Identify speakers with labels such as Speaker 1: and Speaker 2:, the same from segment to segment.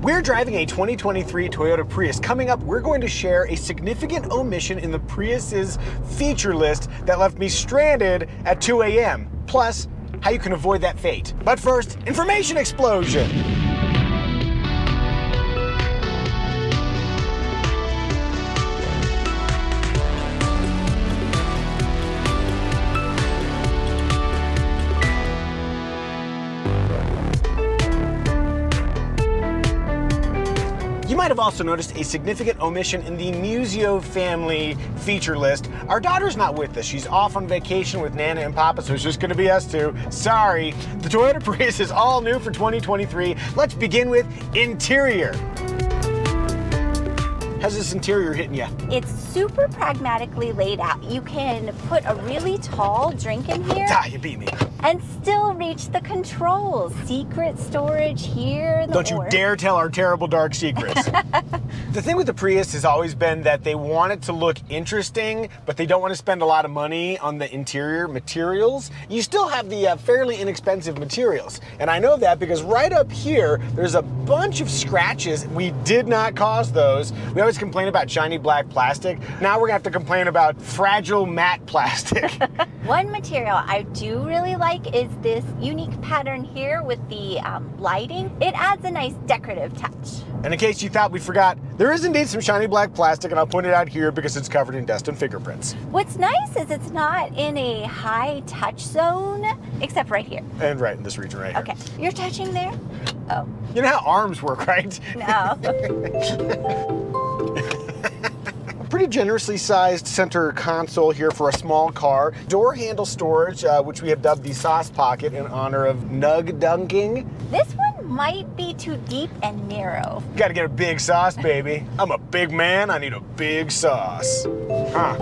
Speaker 1: We're driving a 2023 Toyota Prius. Coming up, we're going to share a significant omission in the Prius's feature list that left me stranded at 2 a.m. Plus, how you can avoid that fate. But first, information explosion. You might have also noticed a significant omission in the Muzio family feature list. Our daughter's not with us. She's off on vacation with Nana and Papa, so it's just gonna be us two. Sorry. The Toyota Prius is all new for 2023. Let's begin with interior. How's this interior hitting you?
Speaker 2: It's super pragmatically laid out. You can put a really tall drink in here.
Speaker 1: You beat me.
Speaker 2: And still reach the controls. Secret storage here.
Speaker 1: Don't you dare tell our terrible dark secrets. The thing with the Prius has always been that they want it to look interesting, but they don't want to spend a lot of money on the interior materials. You still have the fairly inexpensive materials. And I know that because right up here, there's a bunch of scratches. We did not cause those. We always complain about shiny black plastic. Now we're gonna have to complain about fragile matte plastic.
Speaker 2: One material I do really like is this unique pattern here with the lighting. It adds a nice decorative touch.
Speaker 1: And in case you thought we forgot, there is indeed some shiny black plastic, and I'll point it out here because it's covered in dust and fingerprints.
Speaker 2: What's nice is it's not in a high touch zone, except right here.
Speaker 1: And right in this region right here.
Speaker 2: Okay, you're touching there? Oh.
Speaker 1: You know how arms work, right?
Speaker 2: No.
Speaker 1: Pretty generously sized center console here for a small car. Door handle storage, which we have dubbed the sauce pocket in honor of nug dunking.
Speaker 2: This one might be too deep and narrow.
Speaker 1: Gotta get a big sauce, baby. I'm a big man, I need a big sauce. Huh.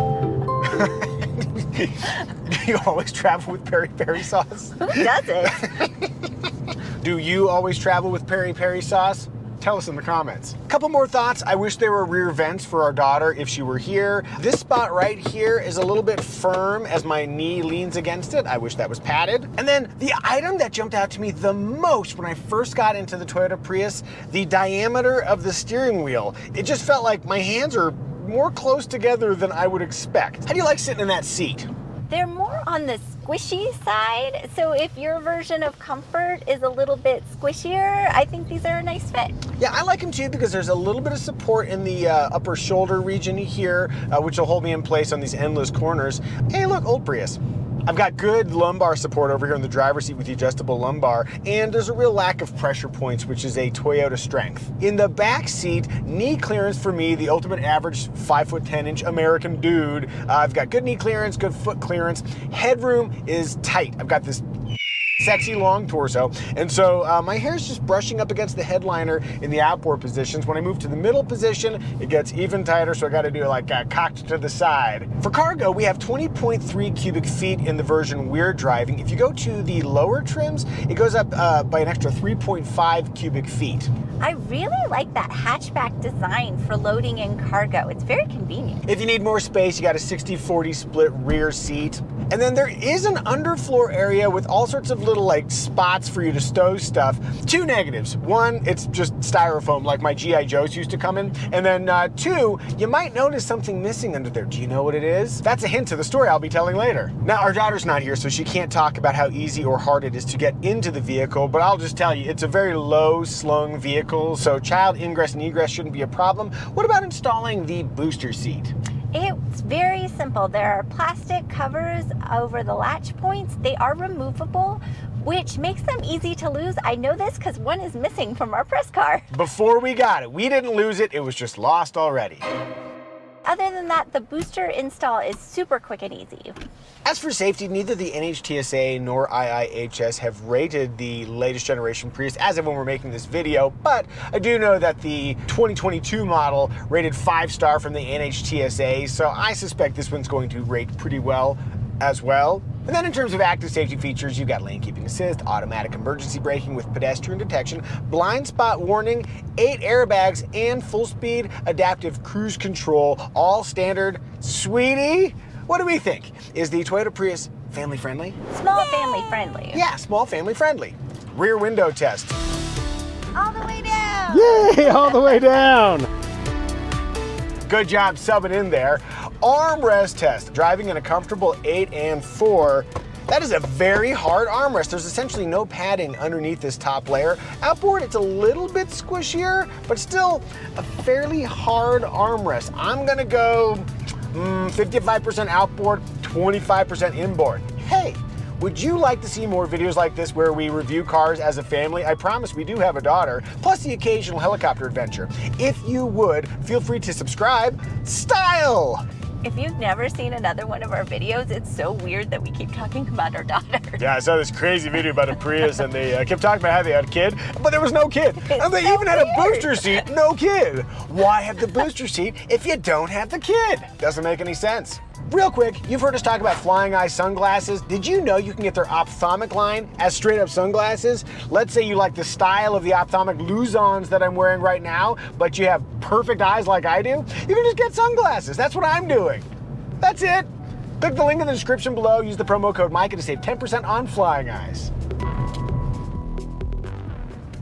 Speaker 1: Do you always travel with peri-peri sauce?
Speaker 2: Who doesn't?
Speaker 1: Do you always travel with peri-peri sauce? Tell us in the comments. Couple more thoughts. I wish there were rear vents for our daughter if she were here. This spot right here is a little bit firm as my knee leans against it. I wish that was padded. And then the item that jumped out to me the most when I first got into the Toyota Prius, the diameter of the steering wheel. It just felt like my hands are more close together than I would expect. How do you like sitting in that seat?
Speaker 2: They're more on the squishy side, so if your version of comfort is a little bit squishier, I think these are a nice fit.
Speaker 1: Yeah, I like them too because there's a little bit of support in the upper shoulder region here, which will hold me in place on these endless corners. Hey, look, old Prius. I've got good lumbar support over here in the driver's seat with the adjustable lumbar, and there's a real lack of pressure points, which is a Toyota strength. In the back seat, knee clearance for me, the ultimate average 5'10" American dude. I've got good knee clearance, good foot clearance. Headroom is tight. I've got this sexy long torso, and so my hair's just brushing up against the headliner in the outboard positions. When I move to the middle position, it gets even tighter, so I got to do it like cocked to the side. For cargo, we have 20.3 cubic feet in the version we're driving. If you go to the lower trims, it goes up by an extra 3.5 cubic feet.
Speaker 2: I really like that hatchback design for loading in cargo. It's very convenient.
Speaker 1: If you need more space, you got a 60-40 split rear seat. And then there is an underfloor area with all sorts of little like spots for you to stow stuff. Two negatives. One, it's just styrofoam like my G.I. Joes used to come in. And then two, you might notice something missing under there. Do you know what it is? That's a hint to the story I'll be telling later. Now, our daughter's not here, so she can't talk about how easy or hard it is to get into the vehicle, but I'll just tell you, it's a very low slung vehicle, so child ingress and egress shouldn't be a problem. What about installing the booster seat?
Speaker 2: It's very simple. There are plastic covers over the latch points. They are removable, which makes them easy to lose. I know this because one is missing from our press car.
Speaker 1: Before we got it, we didn't lose it. It was just lost already.
Speaker 2: Other than that, the booster install is super quick and easy.
Speaker 1: As for safety, neither the NHTSA nor IIHS have rated the latest generation Prius as of when we're making this video, but I do know that the 2022 model rated 5-star from the NHTSA, so I suspect this one's going to rate pretty well as well. And then in terms of active safety features, you've got lane keeping assist, automatic emergency braking with pedestrian detection, blind spot warning, 8 airbags, and full speed adaptive cruise control, all standard. Sweetie, what do we think? Is the Toyota Prius family friendly?
Speaker 2: Small family friendly.
Speaker 1: Yeah, small family friendly. Rear window test.
Speaker 2: All the way down. down.
Speaker 1: Yay, all the way down. Good job subbing in there. Armrest test. Driving in a comfortable 8 and 4. That is a very hard armrest. There's essentially no padding underneath this top layer. Outboard, it's a little bit squishier, but still a fairly hard armrest. I'm gonna go 55% outboard, 25% inboard. Hey, would you like to see more videos like this where we review cars as a family? I promise we do have a daughter, plus the occasional helicopter adventure. If you would, feel free to subscribe. Style!
Speaker 2: If you've never seen another one of our videos, it's so weird that we keep talking about our daughter.
Speaker 1: Yeah, I saw this crazy video about a Prius and they kept talking about how they had a kid, but there was no kid. And they even had a booster seat, no kid. Why have the booster seat if you don't have the kid? Doesn't make any sense. Real quick, you've heard us talk about Flying Eye sunglasses. Did you know you can get their ophthalmic line as straight up sunglasses? Let's say you like the style of the ophthalmic Luzons that I'm wearing right now, but you have perfect eyes like I do. You can just get sunglasses. That's what I'm doing. That's it. Click the link in the description below. Use the promo code Micah to save 10% on Flying Eyes.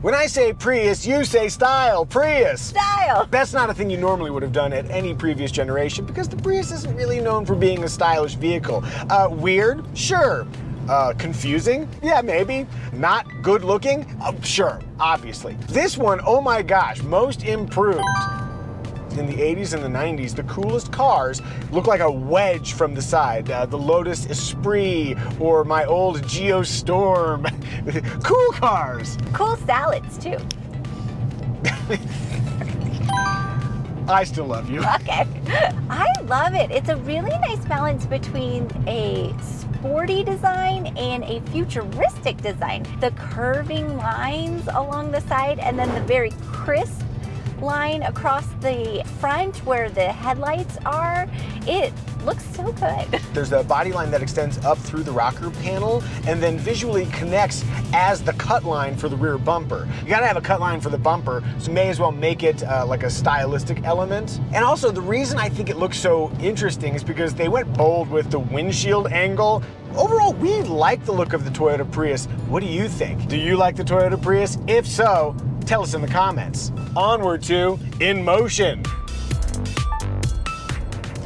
Speaker 1: When I say Prius, you say style. Prius.
Speaker 2: Style.
Speaker 1: That's not a thing you normally would have done at any previous generation because the Prius isn't really known for being a stylish vehicle. Weird? Sure. Confusing? Yeah, maybe. Not good looking? Sure, obviously. This one, oh my gosh, most improved. In the 80s and the 90s, the coolest cars look like a wedge from the side. The Lotus Esprit or my old Geostorm. Cool cars.
Speaker 2: Cool salads, too.
Speaker 1: I still love you.
Speaker 2: Okay. I love it. It's a really nice balance between a sporty design and a futuristic design. The curving lines along the side and then the very crisp line across the front where the headlights are, it looks so good.
Speaker 1: There's a body line that extends up through the rocker panel and then visually connects as the cut line for the rear bumper. You gotta have a cut line for the bumper, so may as well make it like a stylistic element. And also the reason I think it looks so interesting is because they went bold with the windshield angle. Overall, we like the look of the Toyota Prius. What do you think? Do you like the Toyota Prius? If so, tell us in the comments. Onward to In Motion.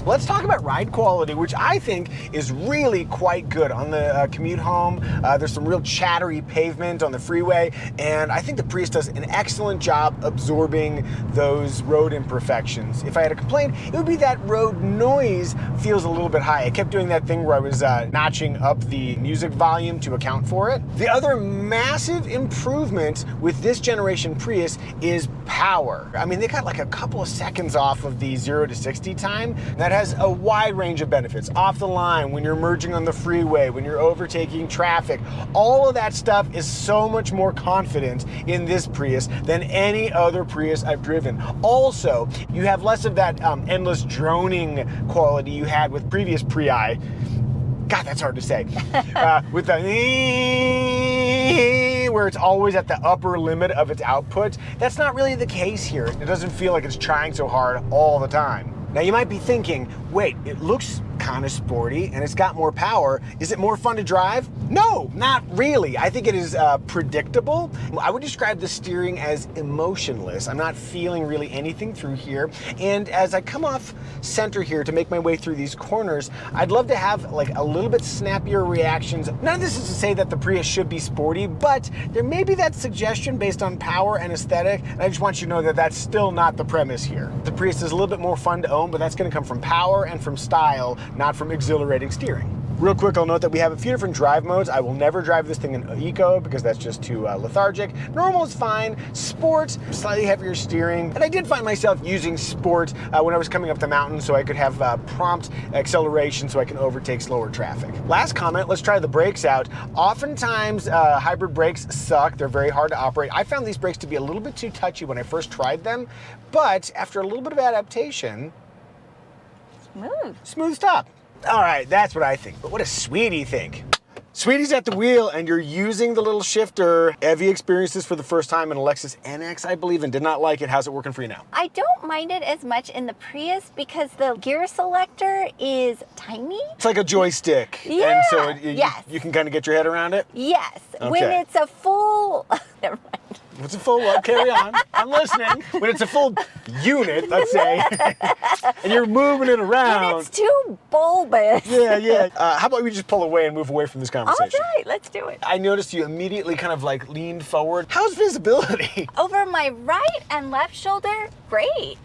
Speaker 1: Let's talk about ride quality, which I think is really quite good. On the commute home, there's some real chattery pavement on the freeway, and I think the Prius does an excellent job absorbing those road imperfections. If I had a complaint, it would be that road noise feels a little bit high. I kept doing that thing where I was notching up the music volume to account for it. The other massive improvement with this generation Prius is power. I mean, they got like a couple of seconds off of the 0 to 60 time. That has a wide range of benefits. Off the line, when you're merging on the freeway, when you're overtaking traffic, all of that stuff is so much more confident in this Prius than any other Prius I've driven. Also, you have less of that endless droning quality you had with previous Prii. God, that's hard to say. With the where it's always at the upper limit of its output. That's not really the case here. It doesn't feel like it's trying so hard all the time. Now you might be thinking, wait, it looks kind of sporty and it's got more power. Is it more fun to drive? No, not really. I think it is predictable. I would describe the steering as emotionless. I'm not feeling really anything through here. And as I come off center here to make my way through these corners, I'd love to have like a little bit snappier reactions. None of this is to say that the Prius should be sporty, but there may be that suggestion based on power and aesthetic. And I just want you to know that that's still not the premise here. The Prius is a little bit more fun to own, but that's going to come from power and from style, not from exhilarating steering. Real quick, I'll note that we have a few different drive modes. I will never drive this thing in Eco because that's just too lethargic. Normal is fine. Sport, slightly heavier steering. And I did find myself using Sport when I was coming up the mountain so I could have prompt acceleration so I can overtake slower traffic. Last comment, let's try the brakes out. Oftentimes, hybrid brakes suck. They're very hard to operate. I found these brakes to be a little bit too touchy when I first tried them, but after a little bit of adaptation, smooth stop. All right, that's what I think. But what does Sweetie think? Sweetie's at the wheel and you're using the little shifter. Evie experienced this for the first time in a Lexus NX, I believe, and did not like it. How's it working for you now?
Speaker 2: I don't mind it as much in the Prius because the gear selector is tiny.
Speaker 1: It's like a joystick.
Speaker 2: Yeah,
Speaker 1: and so
Speaker 2: yes.
Speaker 1: you can kind of get your head around it?
Speaker 2: Yes.
Speaker 1: Okay.
Speaker 2: When it's a full... Never mind.
Speaker 1: It's a full, carry on. I'm listening. When it's a full unit, let's say, and you're moving it around.
Speaker 2: And it's too bulbous.
Speaker 1: Yeah. How about we just pull away and move away from this conversation?
Speaker 2: All right, let's do it.
Speaker 1: I noticed you immediately kind of like leaned forward. How's visibility?
Speaker 2: Over my right and left shoulder, great.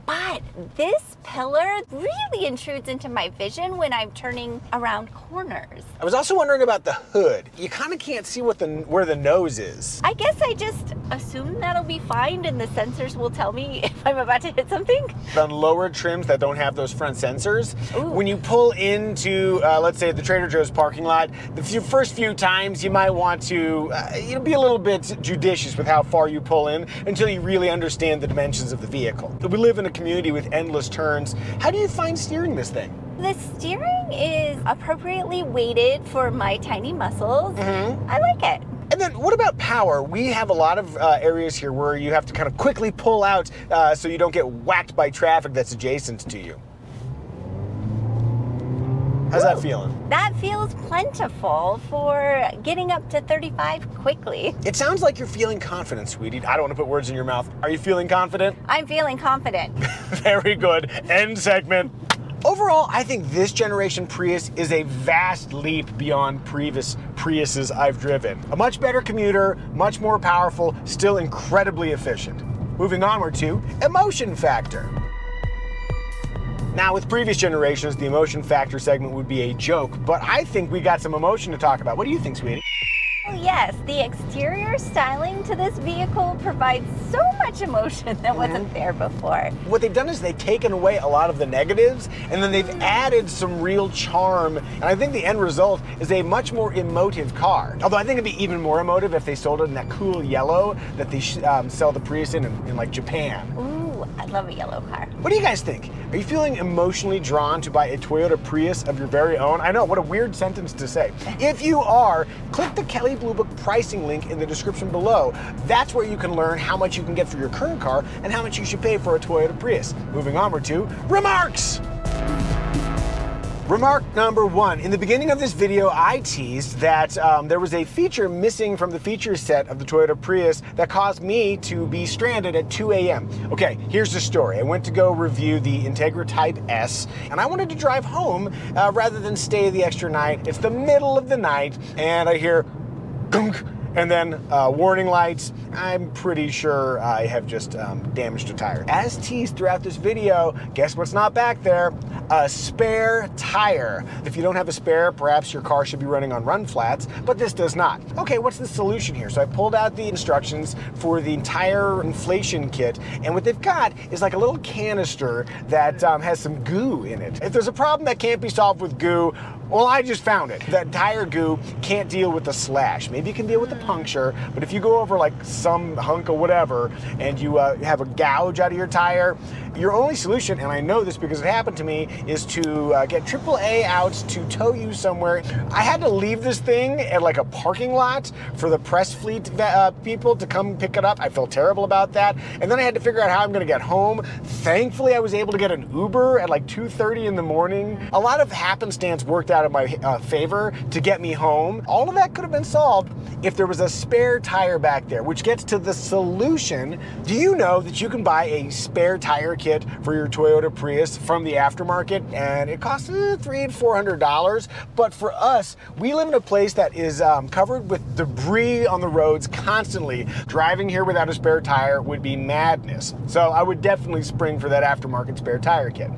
Speaker 2: But this pillar really intrudes into my vision when I'm turning around corners.
Speaker 1: I was also wondering about the hood. You kind of can't see where the nose is.
Speaker 2: I guess I just assume that'll be fine and the sensors will tell me if I'm about to hit something.
Speaker 1: On lower trims that don't have those front sensors,
Speaker 2: Ooh.
Speaker 1: when you pull into, let's say, the Trader Joe's parking lot, the first few times you might want to be a little bit judicious with how far you pull in until you really understand the dimensions of the vehicle. We live in a community with endless turns. How do you find steering this thing?
Speaker 2: The steering is appropriately weighted for my tiny muscles. I like it.
Speaker 1: And then what about power? We have a lot of areas here where you have to kind of quickly pull out so you don't get whacked by traffic that's adjacent to you. How's that feeling?
Speaker 2: That feels plentiful for getting up to 35 quickly.
Speaker 1: It sounds like you're feeling confident, sweetie. I don't want to put words in your mouth. Are you feeling confident?
Speaker 2: I'm feeling confident.
Speaker 1: Very good. End segment. Overall, I think this generation Prius is a vast leap beyond previous Priuses I've driven. A much better commuter, much more powerful, still incredibly efficient. Moving onward to emotion factor. Now, with previous generations, the emotion factor segment would be a joke, but I think we got some emotion to talk about. What do you think, sweetie?
Speaker 2: Yes, the exterior styling to this vehicle provides so much emotion that wasn't there before.
Speaker 1: What they've done is they've taken away a lot of the negatives, and then they've added some real charm, and I think the end result is a much more emotive car. Although I think it'd be even more emotive if they sold it in that cool yellow that they sell the Prius in like Japan.
Speaker 2: Ooh, I love a yellow car.
Speaker 1: What do you guys think? Are you feeling emotionally drawn to buy a Toyota Prius of your very own? I know, what a weird sentence to say. If you are, click the Kelley Blue Book pricing link in the description below. That's where you can learn how much you can get for your current car and how much you should pay for a Toyota Prius. Moving onward to remarks. Remark number one. In the beginning of this video, I teased that there was a feature missing from the feature set of the Toyota Prius that caused me to be stranded at 2 a.m. Okay, here's the story. I went to go review the Integra Type S, and I wanted to drive home rather than stay the extra night. It's the middle of the night, and I hear gunk, and then warning lights. I'm pretty sure I have just damaged a tire. As teased throughout this video, guess what's not back there? A spare tire. If you don't have a spare, perhaps your car should be running on run flats, but this does not. Okay, what's the solution here? So I pulled out the instructions for the tire inflation kit, and what they've got is like a little canister that has some goo in it. If there's a problem that can't be solved with goo, well, I just found it. That tire goo can't deal with the slash. Maybe it can deal with the puncture, but if you go over like some hunk or whatever and you have a gouge out of your tire, your only solution, and I know this because it happened to me, is to get AAA out to tow you somewhere. I had to leave this thing at like a parking lot for the press fleet people to come pick it up. I felt terrible about that. And then I had to figure out how I'm gonna get home. Thankfully, I was able to get an Uber at like 2:30 in the morning. A lot of happenstance worked out in my favor to get me home. All of that could have been solved if there was a spare tire back there, which gets to the solution. Do you know that you can buy a spare tire kit for your Toyota Prius from the aftermarket, and it costs $300 to $400, but for us, we live in a place that is covered with debris on the roads constantly. Driving here without a spare tire would be madness. So I would definitely spring for that aftermarket spare tire kit.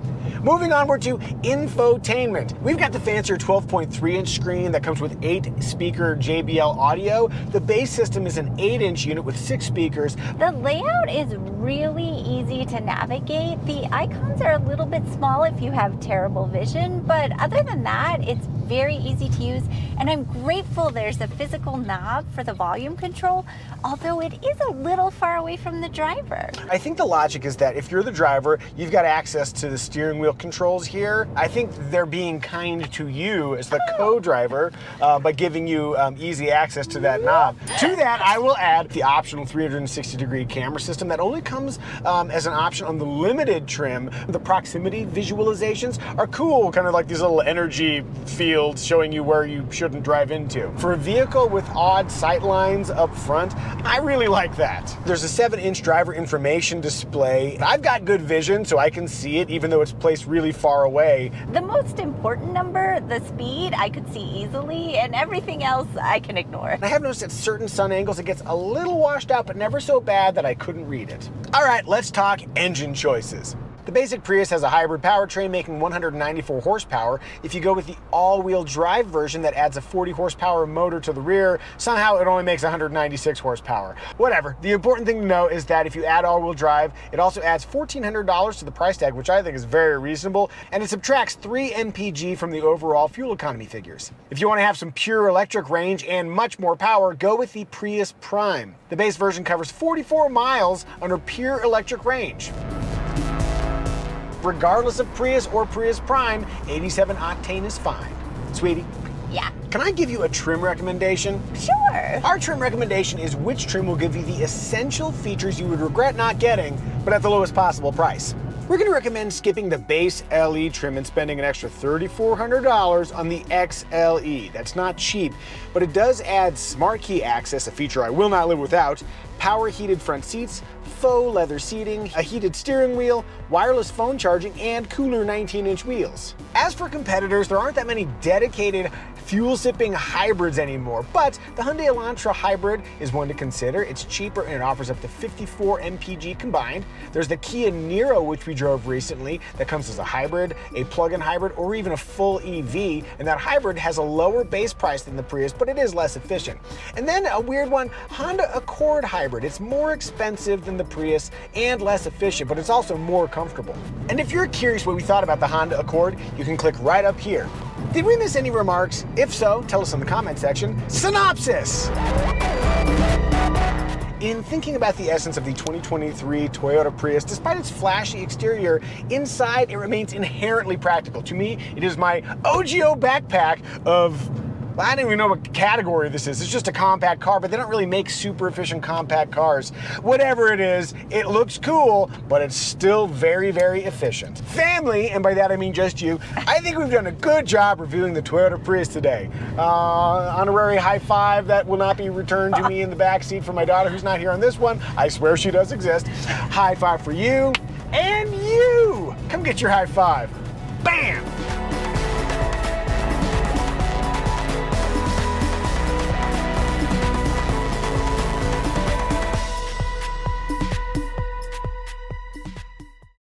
Speaker 1: Moving onward to infotainment. We've got the fancier 12.3-inch screen that comes with 8-speaker JBL audio. The base system is an 8-inch unit with 6 speakers.
Speaker 2: The layout is really easy to navigate. The icons are a little bit small if you have terrible vision, but other than that, it's very easy to use, and I'm grateful there's a physical knob for the volume control, although it is a little far away from the driver.
Speaker 1: I think the logic is that if you're the driver, you've got access to the steering wheel controls here. I think they're being kind to you as the co-driver by giving you easy access to that knob. To that, I will add the optional 360-degree camera system that only comes as an option on the limited trim. The proximity visualizations are cool, kind of like these little energy fields windshield showing you where you shouldn't drive into. For a vehicle with odd sight lines up front, I really like that. There's a 7-inch driver information display. I've got good vision, so I can see it even though it's placed really far away.
Speaker 2: The most important number, the speed, I could see easily, and everything else I can ignore.
Speaker 1: I have noticed at certain sun angles it gets a little washed out, but never so bad that I couldn't read it. All right, let's talk engine choices. The basic Prius has a hybrid powertrain making 194 horsepower. If you go with the all-wheel drive version that adds a 40 horsepower motor to the rear, somehow it only makes 196 horsepower. Whatever. The important thing to know is that if you add all-wheel drive, it also adds $1,400 to the price tag, which I think is very reasonable, and it subtracts 3 mpg from the overall fuel economy figures. If you want to have some pure electric range and much more power, go with the Prius Prime. The base version covers 44 miles under pure electric range. Regardless of Prius or Prius Prime, 87 octane is fine. Sweetie,
Speaker 2: Yeah.
Speaker 1: can I give you a trim recommendation?
Speaker 2: Sure.
Speaker 1: Our trim recommendation is which trim will give you the essential features you would regret not getting, but at the lowest possible price. We're going to recommend skipping the base LE trim and spending an extra $3,400 on the XLE. That's not cheap, but it does add smart key access, a feature I will not live without, power heated front seats, faux leather seating, a heated steering wheel, wireless phone charging, and cooler 19-inch wheels. As for competitors, there aren't that many dedicated fuel-sipping hybrids anymore, but the Hyundai Elantra Hybrid is one to consider. It's cheaper and it offers up to 54 mpg combined. There's the Kia Niro, which we drove recently, that comes as a hybrid, a plug-in hybrid, or even a full EV, and that hybrid has a lower base price than the Prius, but it is less efficient. And then a weird one, Honda Accord Hybrid. It's more expensive than the Prius and less efficient, but it's also more comfortable. And if you're curious what we thought about the Honda Accord, you can click right up here. Did we miss any remarks? If so, tell us in the comment section. Synopsis! In thinking about the essence of the 2023 Toyota Prius, despite its flashy exterior, inside it remains inherently practical. To me, it is my OGO backpack of, I don't even know what category this is. It's just a compact car, but they don't really make super efficient compact cars. Whatever it is, it looks cool, but it's still very, very efficient. Family, and by that I mean just you, I think we've done a good job reviewing the Toyota Prius today. Honorary high five that will not be returned to me in the backseat for my daughter who's not here on this one. I swear she does exist. High five for you and you. Come get your high five. Bam!